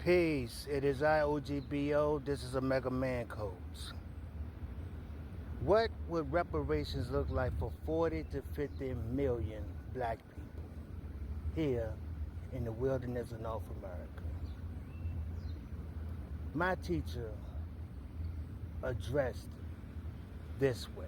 Peace. It is I, O.G.B.O. This is a Mega Man Codes. What would reparations look like for 40 to 50 million black people here in the wilderness of North America? My teacher addressed this way.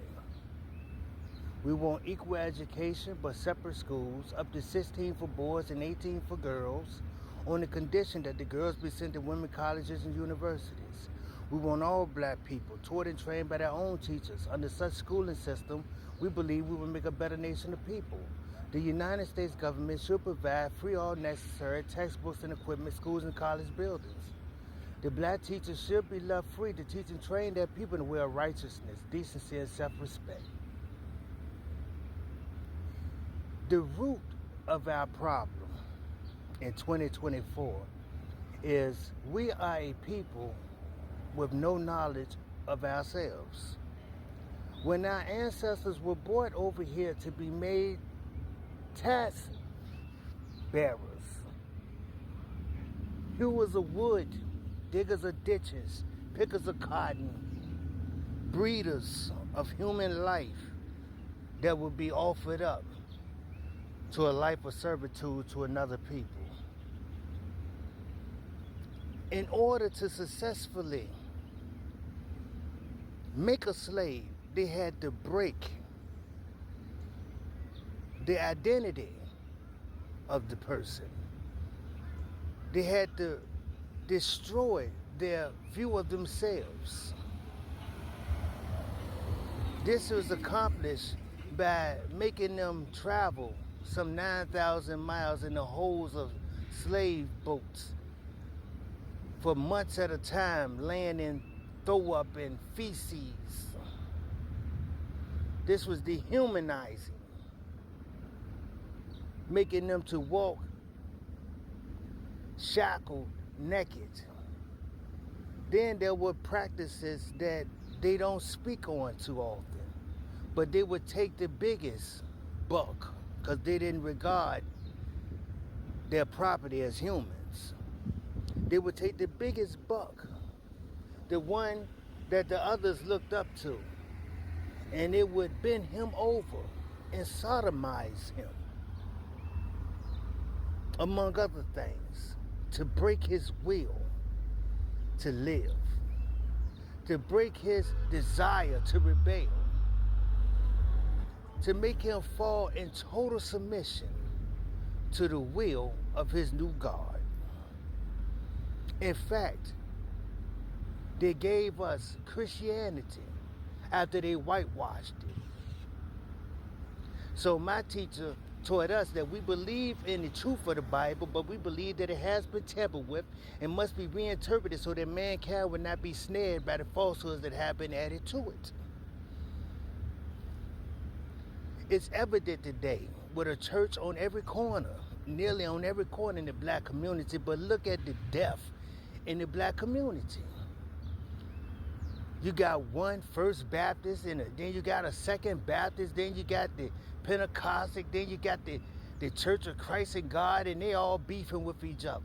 We want equal education but separate schools, up to 16 for boys and 18 for girls, on the condition that the girls be sent to women's colleges and universities. We want all black people taught and trained by their own teachers. Under such schooling system, we believe we will make a better nation of people. The United States government should provide free all necessary textbooks and equipment, schools and college buildings. The black teachers should be left free to teach and train their people in the way of righteousness, decency, and self-respect. The root of our problem in 2024 is we are a people with no knowledge of ourselves. When our ancestors were brought over here to be made tax bearers, hewers of wood, diggers of ditches, pickers of cotton, breeders of human life that would be offered up to a life of servitude to another people. In order to successfully make a slave, they had to break the identity of the person. They had to destroy their view of themselves. This was accomplished by making them travel some 9,000 miles in the holds of slave boats for months at a time, laying in throw up and feces. This was dehumanizing, making them to walk shackled, naked. Then there were practices that they don't speak on too often, but they would take the biggest buck because they didn't regard their property as humans. They would take the biggest buck, the one that the others looked up to, and it would bend him over and sodomize him, among other things, to break his will to live, to break his desire to rebel, to make him fall in total submission to the will of his new God. In fact, they gave us Christianity after they whitewashed it. So my teacher taught us that we believe in the truth of the Bible, but we believe that it has been tampered with and must be reinterpreted so that mankind would not be snared by the falsehoods that have been added to it. It's evident today with a church on every corner, nearly on every corner in the black community, but look at the death in the black community. You got one First Baptist, and then you got a Second Baptist, then you got the Pentecostic, then you got the Church of Christ and God, and they all beefing with each other.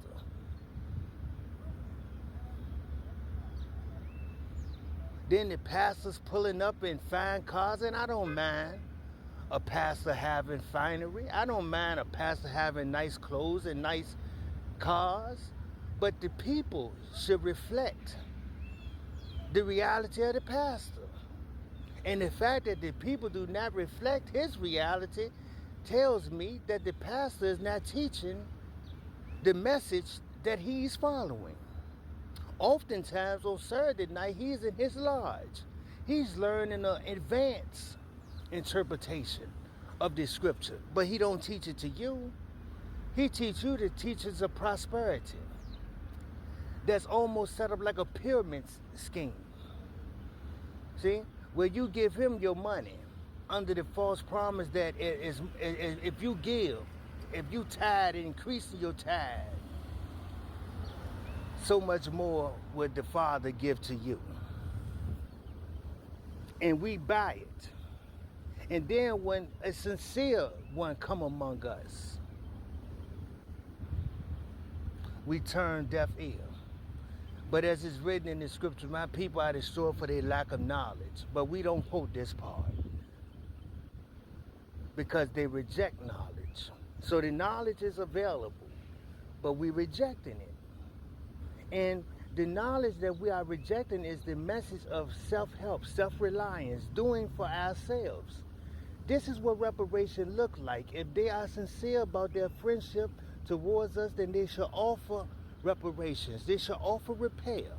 Then the pastors pulling up in fine cars, and I don't mind a pastor having finery. I don't mind a pastor having nice clothes and nice cars, but the people should reflect the reality of the pastor. And the fact that the people do not reflect his reality tells me that the pastor is not teaching the message that he's following. Oftentimes on Saturday night, he's in his lodge. He's learning an advanced interpretation of the scripture, but he don't teach it to you. He teach you the teachings of prosperity that's almost set up like a pyramid scheme. See, where you give him your money under the false promise that if you give, if you tithe, increasing your tithe, so much more would the Father give to you. And we buy it. And then when a sincere one come among us, we turn deaf ear. But as it's written in the scripture, my people are destroyed for their lack of knowledge. But we don't quote this part because they reject knowledge. So the knowledge is available, but we rejecting it. And the knowledge that we are rejecting is the message of self-help, self-reliance, doing for ourselves. This is what reparation look like. If they are sincere about their friendship towards us, then they should offer reparations. They should offer repair.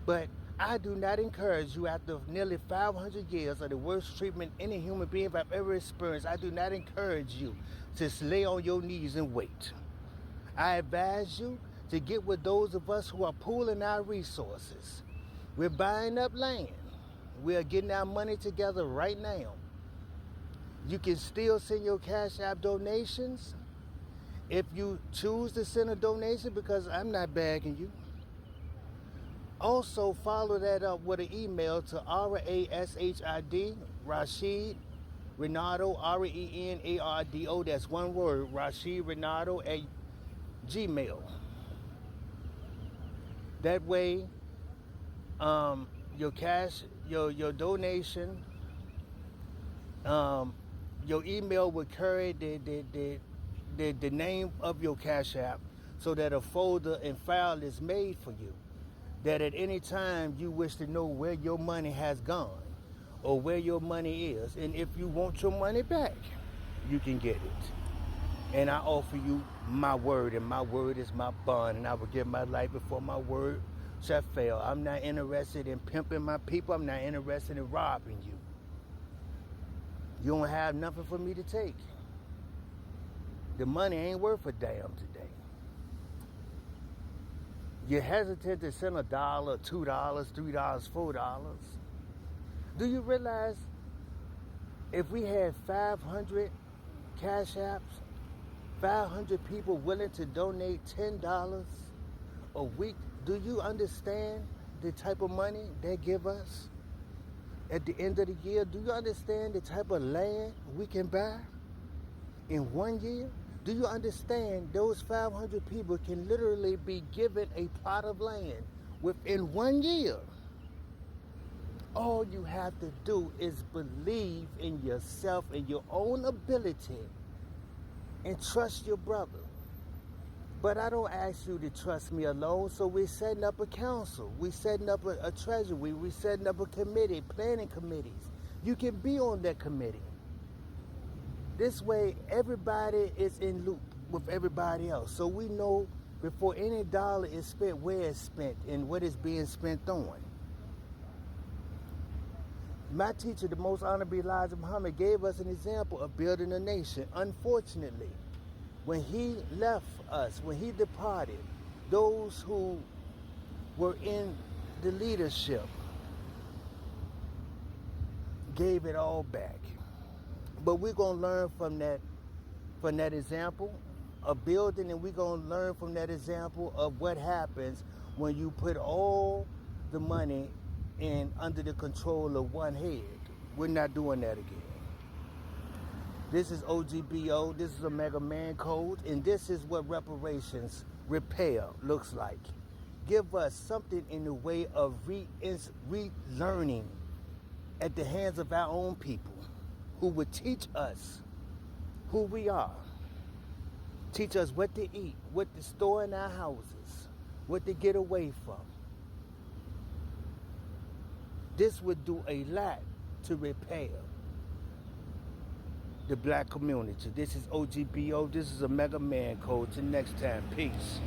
But I do not encourage you, after nearly 500 years of the worst treatment any human being I've ever experienced, I do not encourage you to lay on your knees and wait. I advise you to get with those of us who are pooling our resources. We're buying up land. We are getting our money together right now. You can still send your Cash App donations if you choose to send a donation, because I'm not begging you. Also, follow that up with an email to RASHID, Rashid Renato, RENARDO, that's one word, Rashid Renato at Gmail. That way, your cash, your donation, your email will carry the name of your Cash App, so that a folder and file is made for you, that at any time you wish to know where your money has gone or where your money is, and if you want your money back, you can get it. And I offer you my word, and my word is my bond, and I will give my life before my word shall fail. I'm not interested in pimping my people. I'm not interested in robbing you. You don't have nothing for me to take. The money ain't worth a damn today. You're hesitant to send $1, $2, $3, $4. Do you realize if we had 500 Cash Apps, 500 people willing to donate $10 a week, do you understand the type of money they give us at the end of the year? Do you understand the type of land we can buy in 1 year? Do you understand those 500 people can literally be given a plot of land within 1 year? All you have to do is believe in yourself and your own ability and trust your brother. But I don't ask you to trust me alone, so we're setting up a council. We're setting up a treasury. We're setting up a committee, planning committees. You can be on that committee. This way, everybody is in loop with everybody else. So we know before any dollar is spent, where it's spent and what it's being spent on. My teacher, the Most Honorable Elijah Muhammad, gave us an example of building a nation. Unfortunately, when he left us, when he departed, those who were in the leadership gave it all back. But we're going to learn from that example of building, and we're going to learn from that example of what happens when you put all the money in under the control of one head. We're not doing that again. This is O.G.B.O. This is a Mega Man Code, and this is what reparations, repair, looks like. Give us something in the way of relearning at the hands of our own people, who would teach us who we are. Teach us what to eat, what to store in our houses, what to get away from. This would do a lot to repair the black community. This is O.G.B.O. This is a Mega Man Code. Till next time, peace.